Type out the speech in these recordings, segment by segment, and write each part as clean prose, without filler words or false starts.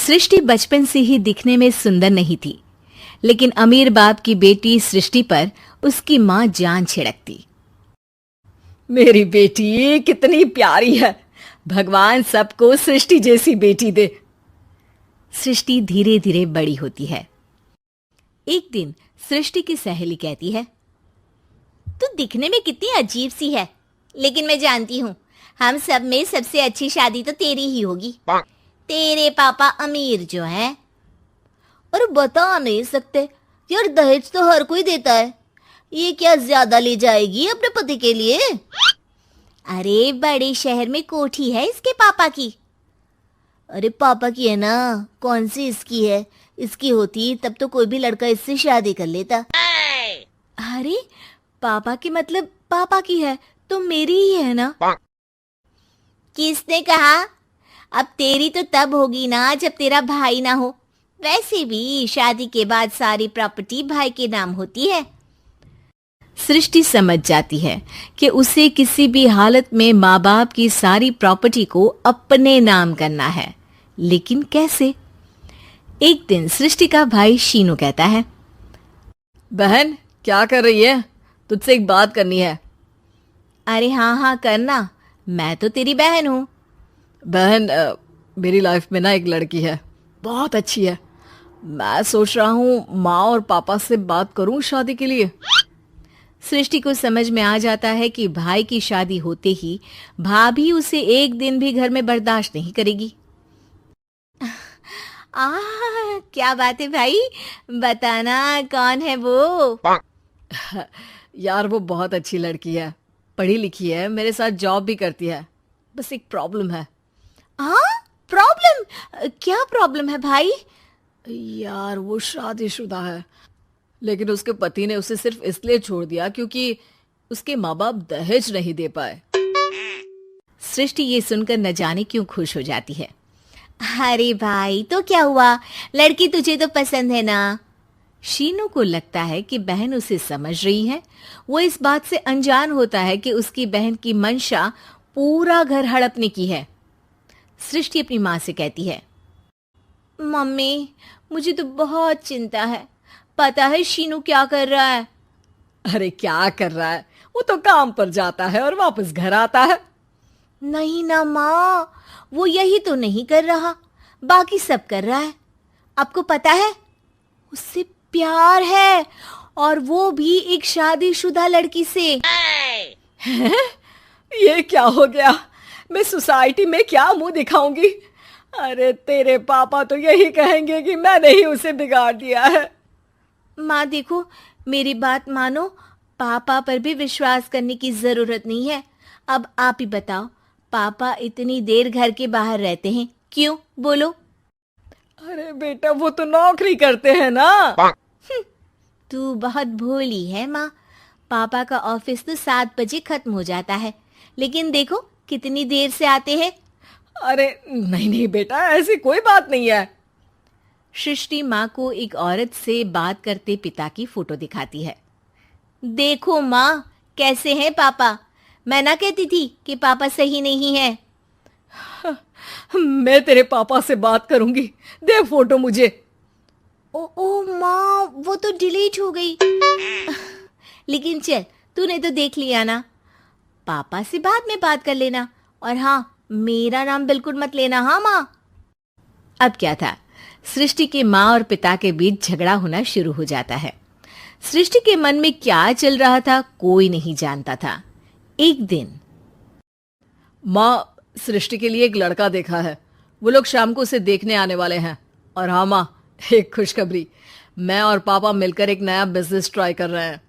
सृष्टि बचपन से ही दिखने में सुंदर नहीं थी, लेकिन अमीर बाप की बेटी सृष्टि पर उसकी माँ जान छिड़कती। मेरी बेटी कितनी प्यारी है, भगवान सबको सृष्टि जैसी बेटी दे। सृष्टि धीरे धीरे बड़ी होती है। एक दिन सृष्टि की सहेली कहती है, तू दिखने में कितनी अजीब सी है, लेकिन मैं जानती हूँ हम सब में सबसे अच्छी शादी तो तेरी ही होगी। तेरे पापा अमीर जो हैं। और बता नहीं सकते यार, दहेज तो हर कोई देता है, ये क्या ज्यादा ले जाएगी अपने पति के लिए? अरे बड़े शहर में कोठी है इसके पापा की। अरे पापा की है ना, कौन सी इसकी है? इसकी होती तब तो कोई भी लड़का इससे शादी कर लेता। अरे पापा की मतलब पापा की है तो मेरी ही है ना? किसने कहा? अब तेरी तो तब होगी ना जब तेरा भाई ना हो। वैसे भी शादी के बाद सारी प्रॉपर्टी भाई के नाम होती है। सृष्टि समझ जाती है कि उसे किसी भी हालत में माँ बाप की सारी प्रॉपर्टी को अपने नाम करना है, लेकिन कैसे? एक दिन सृष्टि का भाई शीनू कहता है, बहन क्या कर रही है? तुझसे एक बात करनी है। अरे हाँ हाँ करना, मैं तो तेरी बहन हूँ। बहन मेरी लाइफ में ना एक लड़की है, बहुत अच्छी है। मैं सोच रहा हूँ माँ और पापा से बात करूँ शादी के लिए। सृष्टि को समझ में आ जाता है कि भाई की शादी होते ही भाभी उसे एक दिन भी घर में बर्दाश्त नहीं करेगी। क्या बात है भाई, बताना कौन है वो? यार वो बहुत अच्छी लड़की है, पढ़ी लिखी है, मेरे साथ जॉब भी करती है। बस एक प्रॉब्लम है। प्रॉब्लम? क्या प्रॉब्लम है भाई? यार वो शादीशुदा है, लेकिन उसके पति ने उसे सिर्फ इसलिए छोड़ दिया क्योंकि उसके माँ बाप दहेज नहीं दे पाए। सृष्टि ये सुनकर न जाने क्यों खुश हो जाती है। अरे भाई तो क्या हुआ, लड़की तुझे तो पसंद है ना? शीनू को लगता है कि बहन उसे समझ रही है। वो इस बात से अनजान होता है कि उसकी बहन की मंशा पूरा घर हड़पने की है। सृष्टि अपनी माँ से कहती है, मम्मी मुझे तो बहुत चिंता है। पता है शीनू क्या कर रहा है? अरे क्या कर रहा है? वो तो काम पर जाता है और वापस घर आता है। नहीं ना माँ, वो यही तो नहीं कर रहा, बाकी सब कर रहा है। आपको पता है उससे प्यार है, और वो भी एक शादीशुदा लड़की से। ये क्या हो गया? मैं सोसाइटी में क्या मुंह दिखाऊंगी? अरे तेरे पापा तो यही कहेंगे कि मैंने ही उसे बिगाड़ दिया है। माँ देखो, मेरी बात मानो, पापा पर भी विश्वास करने की जरूरत नहीं है। अब आप ही बताओ, पापा इतनी देर घर के बाहर रहते हैं क्यों? बोलो। अरे बेटा वो तो नौकरी करते हैं ना। तू बहुत भोली है माँ। पापा का ऑफिस तो 7 बजे खत्म हो जाता है, लेकिन देखो कितनी देर से आते हैं। अरे नहीं नहीं बेटा, ऐसी कोई बात नहीं है। सृष्टि माँ को एक औरत से बात करते पिता की फोटो दिखाती है। देखो माँ कैसे हैं पापा, मैं ना कहती थी कि पापा सही नहीं है। मैं तेरे पापा से बात करूंगी, दे फोटो मुझे। ओ माँ, वो तो डिलीट हो गई। लेकिन चल, तूने तो देख लिया ना। पापा से बाद में बात कर लेना, और हाँ मेरा नाम बिल्कुल मत लेना। हाँ माँ। अब क्या था, सृष्टि के माँ और पिता के बीच झगड़ा होना शुरू हो जाता है। सृष्टि के मन में क्या चल रहा था कोई नहीं जानता था। एक दिन, माँ सृष्टि के लिए एक लड़का देखा है, वो लोग शाम को उसे देखने आने वाले हैं। और हाँ माँ, एक खुशखबरी, मैं और पापा मिलकर एक नया बिजनेस ट्राई कर रहे हैं।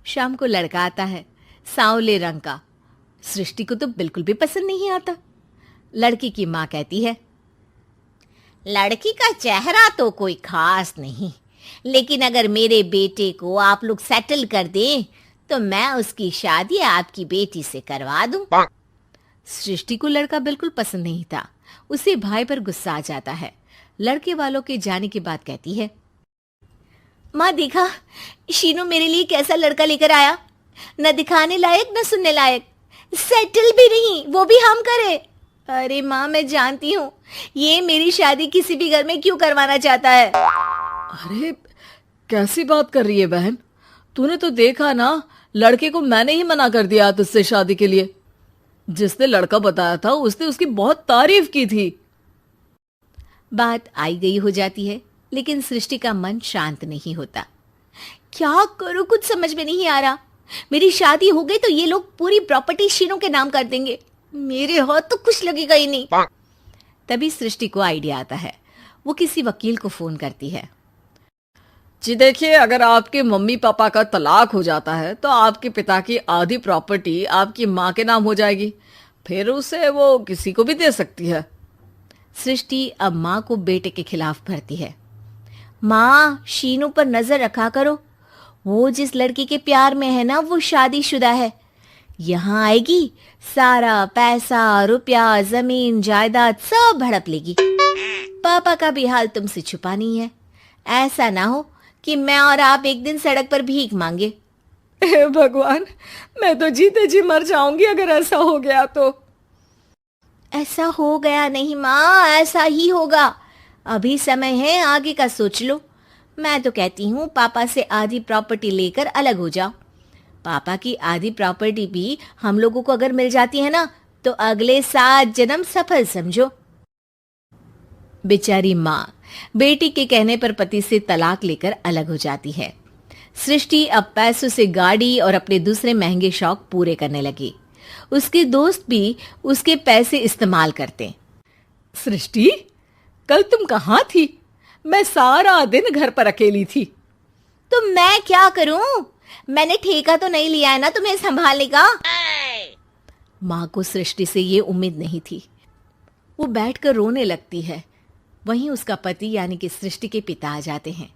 शाम को लड़का आता है, सांवले रंग का। सृष्टि को तो बिल्कुल भी पसंद नहीं आता। लड़की की माँ कहती है, लड़की का चेहरा तो कोई खास नहीं, लेकिन अगर मेरे बेटे को आप लोग सेटल कर दें तो मैं उसकी शादी आपकी बेटी से करवा दूं। सृष्टि को लड़का बिल्कुल पसंद नहीं था। उसे भाई पर गुस्सा आ जाता है। लड़के वालों के जाने के बाद कहती है, माँ देखा शीनू मेरे लिए कैसा लड़का लेकर आया, न दिखाने लायक न सुनने लायक, सेटल भी नहीं, वो भी हम करे। अरे माँ, मैं जानती हूँ ये मेरी शादी किसी भी घर में क्यों करवाना चाहता है। अरे कैसी बात कर रही है बहन, तूने तो देखा ना, लड़के को मैंने ही मना कर दिया तुझसे शादी के लिए। जिसने लड़का बताया था उसने उसकी बहुत तारीफ की थी। बात आई गई हो जाती है, लेकिन सृष्टि का मन शांत नहीं होता। क्या करूँ, कुछ समझ में नहीं आ रहा। मेरी शादी हो गई तो ये लोग पूरी प्रॉपर्टी शीनू के नाम कर देंगे, मेरे हाथ तो कुछ लगेगा ही नहीं। तभी सृष्टि को आइडिया आता है। वो किसी वकील को फोन करती है। जी देखिए, अगर आपके मम्मी पापा का तलाक हो जाता है तो आपके पिता की आधी प्रॉपर्टी आपकी माँ के नाम हो जाएगी, फिर उसे वो किसी को भी दे सकती है। सृष्टि अब माँ को बेटे के खिलाफ भरती है। माँ, शीनू पर नजर रखा करो, वो जिस लड़की के प्यार में है ना वो शादीशुदा है। यहाँ आएगी, सारा पैसा रुपया जमीन जायदाद सब हड़प लेगी। पापा का भी हाल तुमसे छुपा नहीं है। ऐसा ना हो कि मैं और आप एक दिन सड़क पर भीख मांगे। हे भगवान, मैं तो जीते जी मर जाऊंगी अगर ऐसा हो गया तो। ऐसा हो गया नहीं माँ, ऐसा ही होगा। अभी समय है, आगे का सोच लो। मैं तो कहती हूँ पापा से आधी प्रॉपर्टी लेकर अलग हो जाओ। पापा की आधी प्रॉपर्टी भी हम लोगों को अगर मिल जाती है ना तो अगले 7 जन्म सफल समझो। बेचारी माँ बेटी के कहने पर पति से तलाक लेकर अलग हो जाती है। सृष्टि अब पैसों से गाड़ी और अपने दूसरे महंगे शौक पूरे करने लगी। उसके दोस्त भी उसके पैसे इस्तेमाल करते। सृष्टि, कल तुम कहाँ थी? मैं सारा दिन घर पर अकेली थी। तो मैं क्या करूं? मैंने ठेका तो नहीं लिया है ना तुम्हें संभालने का। माँ को सृष्टि से ये उम्मीद नहीं थी। वो बैठकर रोने लगती है। वहीं उसका पति यानी कि सृष्टि के पिता आ जाते हैं।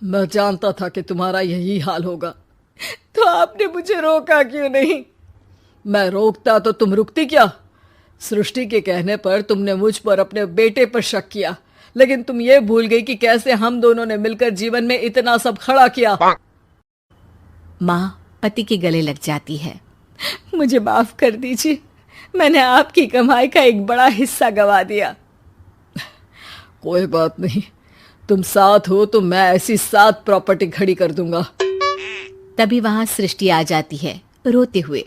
मैं जानता था कि तुम्हारा यही हाल होगा, तो आपने मुझे रोका क्यों नहीं? मैं रोकता तो तुम रुकती क्या? सृष्टि के कहने पर तुमने मुझ पर अपने बेटे पर शक किया, लेकिन तुम ये भूल गई कि कैसे हम दोनों ने मिलकर जीवन में इतना सब खड़ा किया। माँ पति के गले लग जाती है। मुझे माफ कर दीजिए, मैंने आपकी कमाई का एक बड़ा हिस्सा गवा दिया। कोई बात नहीं, तुम साथ हो तो मैं ऐसी 7 प्रॉपर्टी खड़ी कर दूंगा। तभी वहां सृष्टि आ जाती है रोते हुए।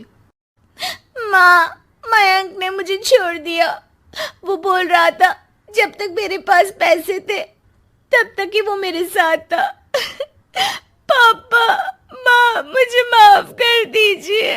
माँ, मयंक ने मुझे छोड़ दिया। वो बोल रहा था जब तक मेरे पास पैसे थे तब तक ही वो मेरे साथ था। पापा, माँ, मुझे माफ कर दीजिए।